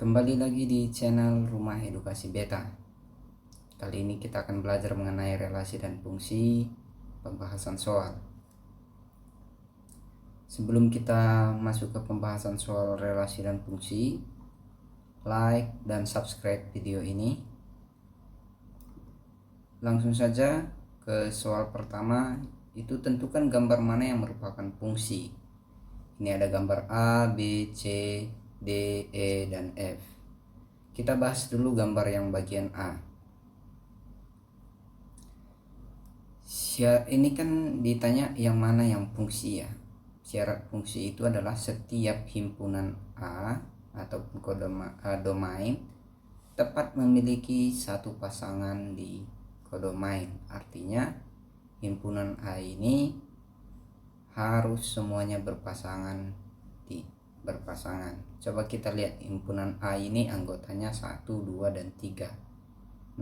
Kembali lagi di channel Rumah Edukasi Beta. Kali ini kita akan belajar mengenai relasi dan fungsi pembahasan soal. Sebelum kita masuk ke pembahasan soal relasi dan fungsi, like dan subscribe video ini. Langsung saja ke soal pertama, itu tentukan gambar mana yang merupakan fungsi. Ini ada gambar A, B, C, D, E, dan F. Kita bahas dulu gambar yang bagian A. Ini kan ditanya yang mana yang fungsi ya. Syarat fungsi itu adalah setiap himpunan A ataupun kodomain tepat memiliki satu pasangan di kodomain. Artinya himpunan A ini harus semuanya berpasangan. Coba kita lihat himpunan A ini anggotanya 1, 2, dan 3.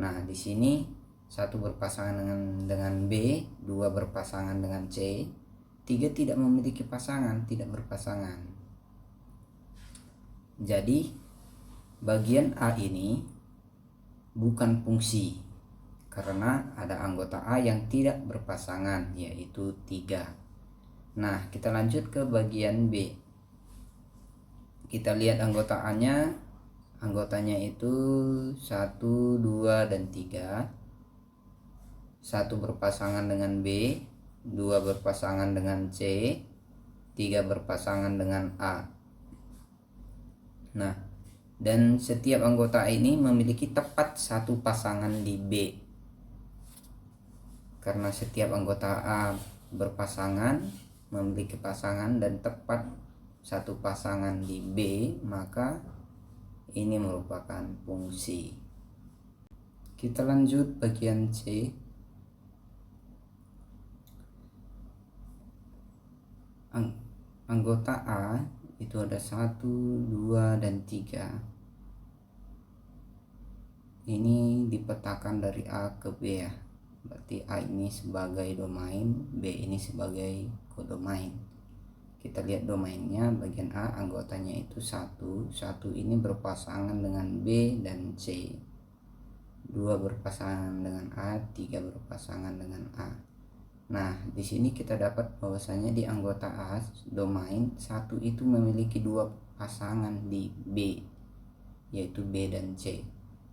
Nah, di sini 1 berpasangan dengan B, 2 berpasangan dengan C, 3 tidak memiliki pasangan, tidak berpasangan. Jadi bagian A ini bukan fungsi karena ada anggota A yang tidak berpasangan, yaitu 3. Nah, kita lanjut ke bagian B. Kita lihat anggotanya itu 1, 2, dan 3. 1 berpasangan dengan B, 2 berpasangan dengan C, 3 berpasangan dengan A. Nah, dan setiap anggota ini memiliki tepat satu pasangan di B. Karena setiap anggota A berpasangan, memiliki pasangan dan tepat satu pasangan di B, maka ini merupakan fungsi. Kita lanjut bagian C. Anggota A itu ada 1, 2, dan 3. Ini dipetakan dari A ke B ya. Berarti A ini sebagai domain, B ini sebagai kodomain. Kita lihat domainnya, bagian A anggotanya itu 1 ini berpasangan dengan B dan C, 2 berpasangan dengan A, 3 berpasangan dengan A. Nah, di sini kita dapat bahwasanya di anggota A domain 1 itu memiliki 2 pasangan di B, yaitu B dan C.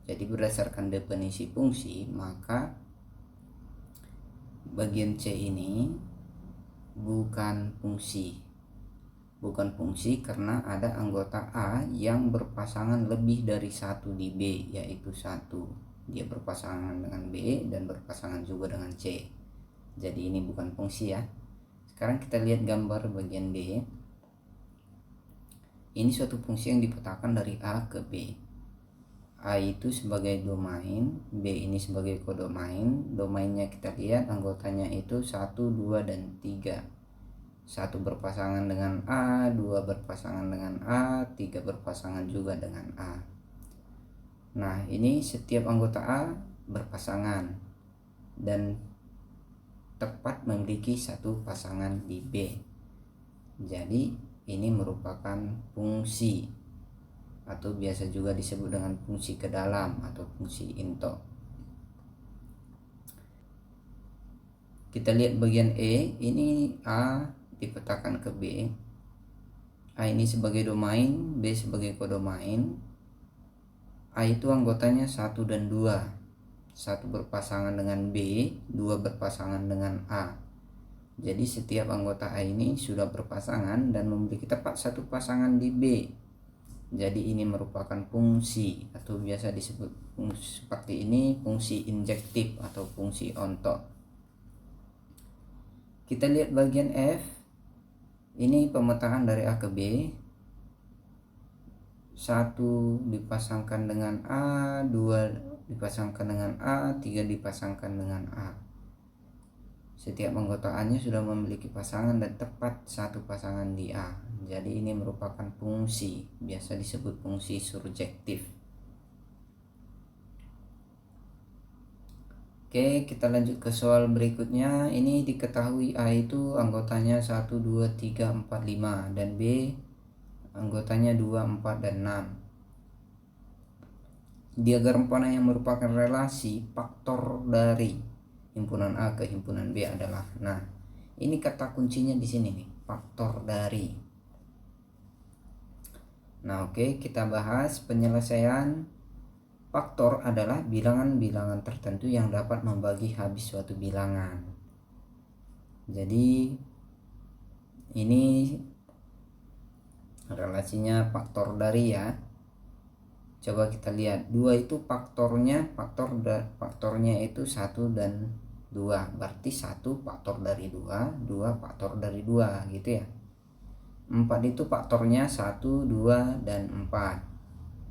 Jadi berdasarkan definisi fungsi, maka bagian C ini bukan fungsi karena ada anggota A yang berpasangan lebih dari 1 di B, yaitu 1. Dia berpasangan dengan B dan berpasangan juga dengan C. Jadi ini bukan fungsi ya. Sekarang kita lihat gambar bagian D. Ini suatu fungsi yang dipetakan dari A ke B. A itu sebagai domain, B ini sebagai kodomain. Domainnya kita lihat anggotanya itu 1, 2, dan 3. 1 berpasangan dengan A, 2 berpasangan dengan A, 3 berpasangan juga dengan A. Nah, ini setiap anggota A berpasangan dan tepat memiliki satu pasangan di B. Jadi ini merupakan fungsi atau biasa juga disebut dengan fungsi ke dalam atau fungsi into. Kita lihat bagian E, ini A dipetakan ke B. A ini sebagai domain, B sebagai kodomain. A itu anggotanya 1 dan 2. 1 berpasangan dengan B, 2 berpasangan dengan A. Jadi setiap anggota A ini sudah berpasangan dan memiliki tepat satu pasangan di B. Jadi ini merupakan fungsi atau biasa disebut fungsi seperti ini, fungsi injektif atau fungsi onto. Kita lihat bagian F. Ini pemetaan dari A ke B. 1 dipasangkan dengan A, 2 dipasangkan dengan A, 3 dipasangkan dengan A. Setiap anggota A-nya sudah memiliki pasangan dan tepat satu pasangan di A. Jadi ini merupakan fungsi, biasa disebut fungsi surjektif. Oke, kita lanjut ke soal berikutnya. Ini diketahui A itu anggotanya 1, 2, 3, 4, 5 dan B anggotanya 2, 4, dan 6. Diagram panah yang merupakan relasi faktor dari himpunan A ke himpunan B adalah, nah ini kata kuncinya di sini nih, faktor dari. Nah oke, kita bahas penyelesaian. Faktor adalah bilangan-bilangan tertentu yang dapat membagi habis suatu bilangan. Jadi ini relasinya faktor dari ya. Coba kita lihat, 2 itu faktornya itu 1 dan 2. Berarti 1 faktor dari 2, 2 faktor dari 2 gitu ya. 4 itu faktornya 1, 2 dan 4.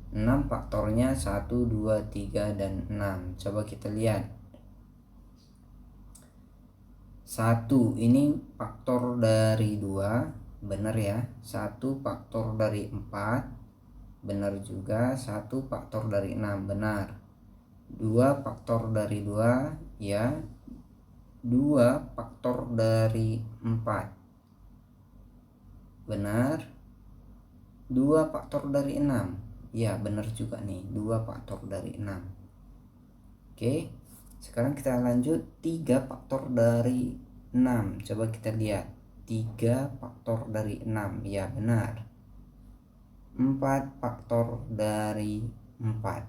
6 faktornya 1, 2, 3 dan 6. Coba kita lihat. 1 ini faktor dari 2, benar ya. 1 faktor dari 4, benar juga. 1 faktor dari 6, benar. 2 faktor dari 2 ya. 2 faktor dari 4, benar. 2 faktor dari 6, ya benar juga nih, 2 faktor dari 6. Oke, sekarang kita lanjut. 3 faktor dari 6, coba kita lihat. 3 faktor dari 6, ya benar. 4 faktor dari 4,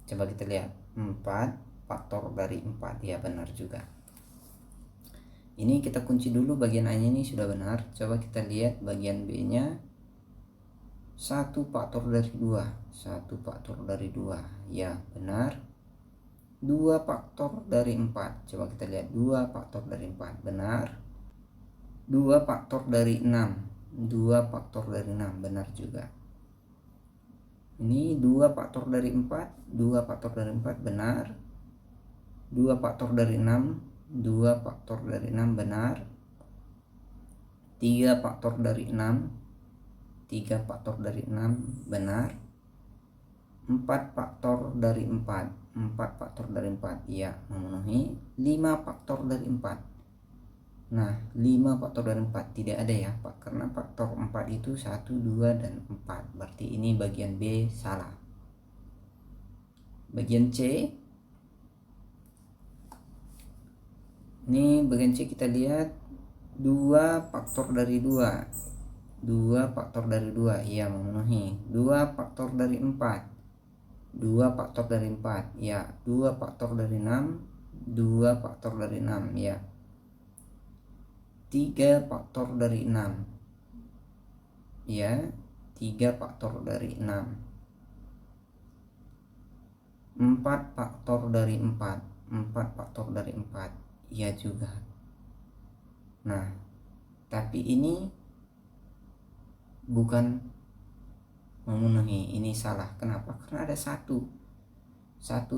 coba kita lihat. 4 faktor dari 4, ya benar juga. Ini kita kunci dulu, bagian A nya ini sudah benar. Coba kita lihat bagian B nya. 1 faktor dari 2, 1 faktor dari 2, ya benar. 2 faktor dari 4, coba kita lihat. 2 faktor dari 4, benar. 2 faktor dari 6, 2 faktor dari 6, benar juga. Ini 2 faktor dari 4, 2 faktor dari 4, benar. 2 faktor dari 6, 2 faktor dari 6, benar. 3 faktor dari 6, 3 faktor dari 6, benar. 4 faktor dari 4, 4 faktor dari 4, ya memenuhi. 5 faktor dari 4. Nah 5 faktor dari 4 tidak ada ya Pak, karena faktor 4 itu 1, 2 dan 4. Berarti ini bagian B salah. Bagian C, ini bagian C kita lihat. 2 faktor dari 2, 2 faktor dari 2, ya memenuhi. 2 faktor dari 4, 2 faktor dari 4, ya. 2 faktor dari 6, 2 faktor dari 6, ya. 3 faktor dari 6, ya. 3 faktor dari 6. 4 faktor dari 4, 4 faktor dari 4, ya juga. Nah tapi ini bukan memenuhi, ini salah. Kenapa? Karena ada 1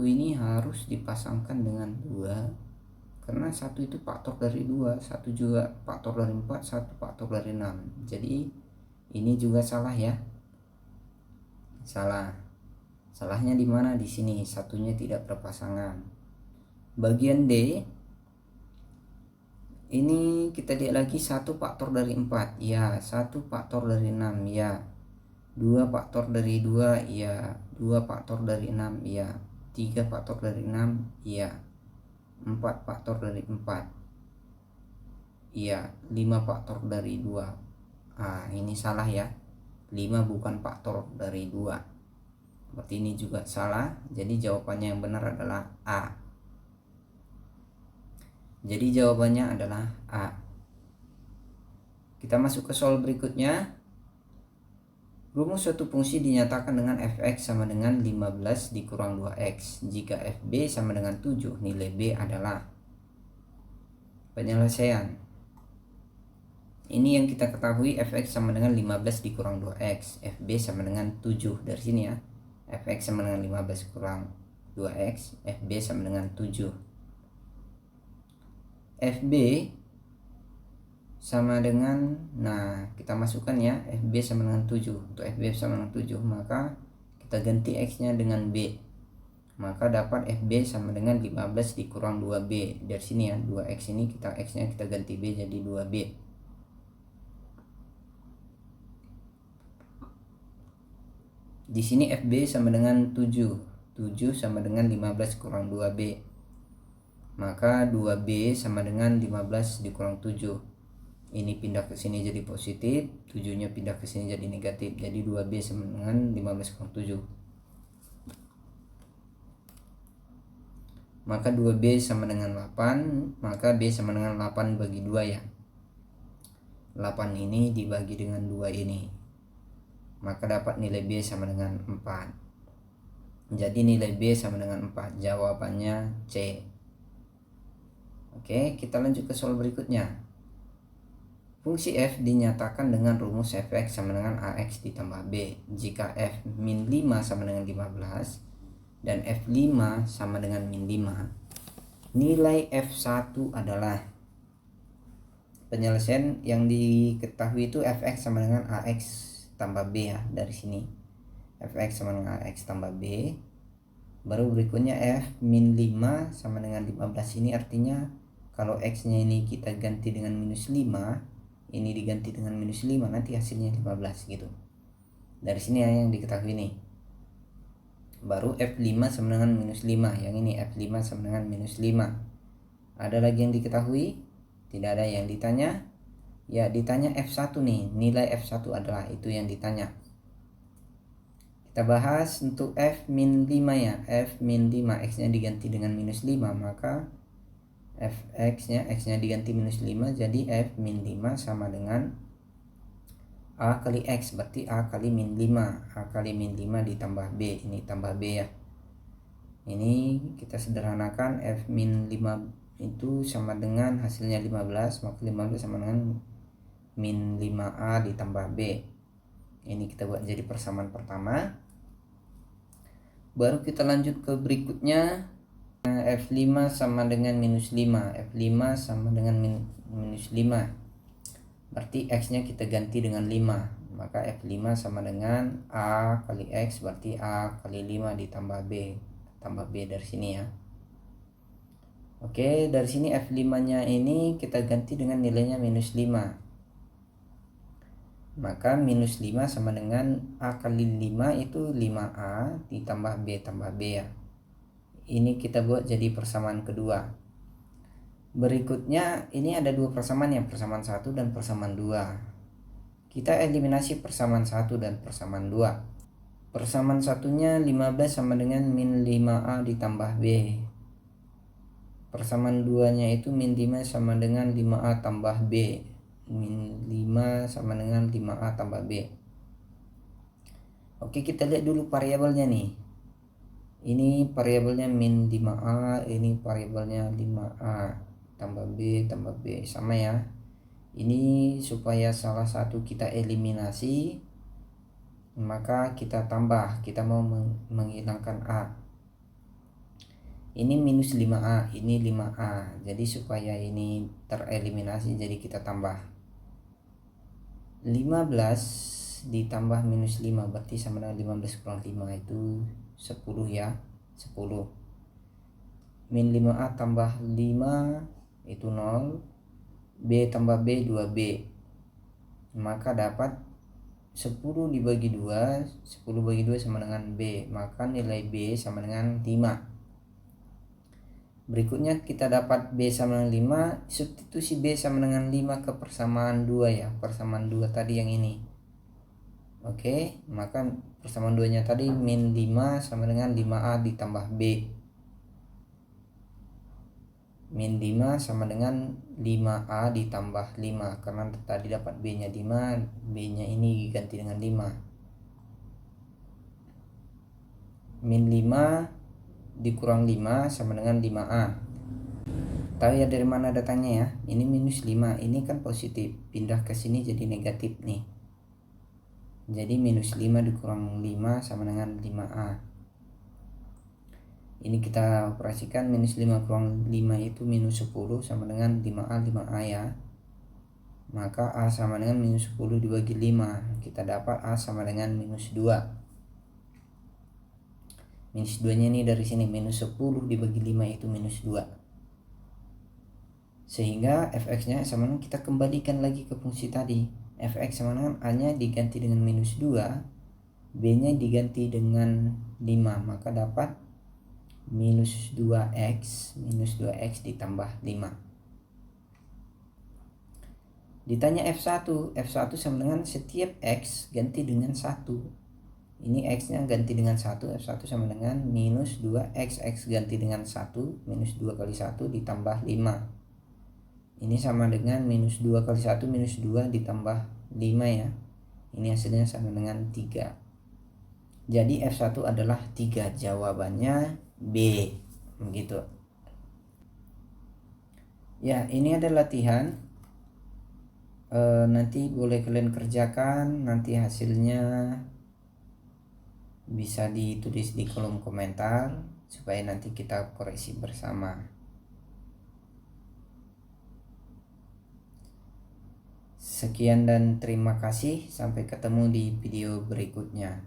ini harus dipasangkan dengan 2, karena 1 itu faktor dari 2, 1 juga faktor dari 4, 1 faktor dari 6. Jadi ini juga salah ya. Salah. Salahnya di mana? Di sini, satunya tidak berpasangan. Bagian D, ini kita lihat lagi. 1 faktor dari 4, ya. 1 faktor dari 6, ya. 2 faktor dari 2, ya. 2 faktor dari 6, ya. 3 faktor dari 6, ya. 4 faktor dari 4, iya. 5 faktor dari 2. Ini salah ya. 5 bukan faktor dari 2. Berarti ini juga salah. Jadi jawabannya yang benar adalah A. Jadi jawabannya adalah A. Kita masuk ke soal berikutnya. Rumus suatu fungsi dinyatakan dengan fx sama dengan 15 dikurang 2x. Jika fb sama dengan 7, nilai b adalah. Penyelesaian. Ini yang kita ketahui, fx sama dengan 15 dikurang 2x. Fb sama dengan 7. Dari sini ya. Fx sama dengan 15 kurang 2x. Fb sama dengan 7. Fb sama dengan, nah kita masukkan ya, fb sama dengan 7. Untuk fb sama dengan 7, maka kita ganti x nya dengan b, maka dapat fb sama dengan 15 dikurang 2b. Dari sini ya, 2x ini x nya kita ganti b jadi 2b. Di sini fb sama dengan 7, 7 sama dengan 15 kurang 2B. Maka 2B sama dengan 15 dikurang 7. Ini pindah ke sini jadi positif, 7-nya pindah ke sini jadi negatif. Jadi 2B sama dengan 15 kurang 7. Maka 2B sama dengan 8, maka B sama dengan 8 bagi 2 ya. 8 ini dibagi dengan 2 ini. Maka dapat nilai B sama dengan 4. Jadi nilai B sama dengan 4. Jawabannya C. Oke, kita lanjut ke soal berikutnya. Fungsi f dinyatakan dengan rumus fx sama dengan ax ditambah b. Jika f min 5 sama dengan 15 dan F5 sama dengan min 5, nilai F1 adalah, penyelesaian yang diketahui itu Fx sama dengan Ax tambah B ya, dari sini Fx sama dengan Ax tambah B. Baru berikutnya F min 5 sama dengan 15, ini artinya kalau X nya ini kita ganti dengan minus 5, ini diganti dengan minus 5, nanti hasilnya 15 gitu. Dari sini yang diketahui nih. Baru F5 sama dengan minus 5, yang ini F5 sama dengan minus 5. Ada lagi yang diketahui? Tidak ada yang ditanya. Ya, ditanya F1 nih, nilai F1 adalah, itu yang ditanya. Kita bahas untuk F min 5 ya. F min 5, X nya diganti dengan minus 5, maka Fx nya, X nya diganti minus 5, jadi F min 5 sama dengan A kali X, berarti A kali min 5. A kali min 5 ditambah B, ini tambah B ya. Ini kita sederhanakan, F min 5 itu sama dengan hasilnya 15, maka 15 sama dengan min 5A ditambah B. Ini kita buat jadi persamaan pertama. Baru kita lanjut ke berikutnya. F5 sama dengan minus 5. F5 sama dengan minus 5. Berarti X nya kita ganti dengan 5. Maka F5 sama dengan A kali X, berarti A kali 5 ditambah B. Tambah B dari sini ya. Oke, dari sini F5 nya ini kita ganti dengan nilainya minus 5. Maka minus 5 sama dengan A kali 5 itu 5A ditambah B tambah B ya. Ini kita buat jadi persamaan kedua. Berikutnya ini ada dua persamaan ya, persamaan 1 dan persamaan 2. Kita eliminasi persamaan 1 dan persamaan 2. Persamaan satunya 15 sama dengan min 5A ditambah B. Persamaan 2 nya itu min 5 sama dengan 5A tambah B. Min 5 sama dengan 5A tambah B. Oke, kita lihat dulu variabelnya nih. Ini variabelnya min 5A, ini variabelnya 5A tambah B sama ya. Ini supaya salah satu kita eliminasi, maka kita tambah, kita mau menghilangkan A. Ini minus 5A, ini 5A. Jadi supaya ini tereliminasi, jadi kita tambah 15 ditambah minus 5, berarti sama dengan 15 kurang 5 itu 10 ya, 10. Min 5A tambah 5 itu 0, B tambah B 2B, maka dapat 10 dibagi 2, 10 bagi 2 sama dengan B, maka nilai B sama dengan 5. Berikutnya kita dapat B sama dengan 5, substitusi B sama dengan 5 ke persamaan 2 ya, persamaan 2 tadi yang ini. Oke, maka persamaan 2 nya tadi min 5 sama dengan 5A ditambah B. Min 5 sama dengan 5A ditambah 5, karena tadi dapat B nya 5, B nya ini diganti dengan 5. Min 5 dikurang 5 sama dengan 5A. Tahu ya dari mana datangnya ya? Ini minus 5, ini kan positif, pindah ke sini jadi negatif nih. Jadi minus 5 dikurang 5 sama dengan 5A. Ini kita operasikan, minus 5 kurang 5 itu minus 10 sama dengan 5A ya. Maka A sama dengan minus 10 dibagi 5. Kita dapat A sama dengan minus 2. Minus 2 nya ini dari sini, minus 10 dibagi 5 itu minus 2. Sehingga Fx nya sama dengan, kita kembalikan lagi ke fungsi tadi. Fx sama dengan A nya diganti dengan minus 2, B nya diganti dengan 5, maka dapat minus 2x ditambah 5. Ditanya F1 sama dengan setiap X ganti dengan 1. Ini X nya ganti dengan 1, F1 sama dengan minus 2x, X ganti dengan 1, minus 2 kali 1 ditambah 5. Ini sama dengan minus 2 kali 1 minus 2 ditambah 5 ya. Ini hasilnya sama dengan 3. Jadi F1 adalah 3, jawabannya B. Begitu. Ya, ini ada latihan. Nanti boleh kalian kerjakan, nanti hasilnya bisa ditulis di kolom komentar supaya nanti kita koreksi bersama. Sekian dan terima kasih, sampai ketemu di video berikutnya.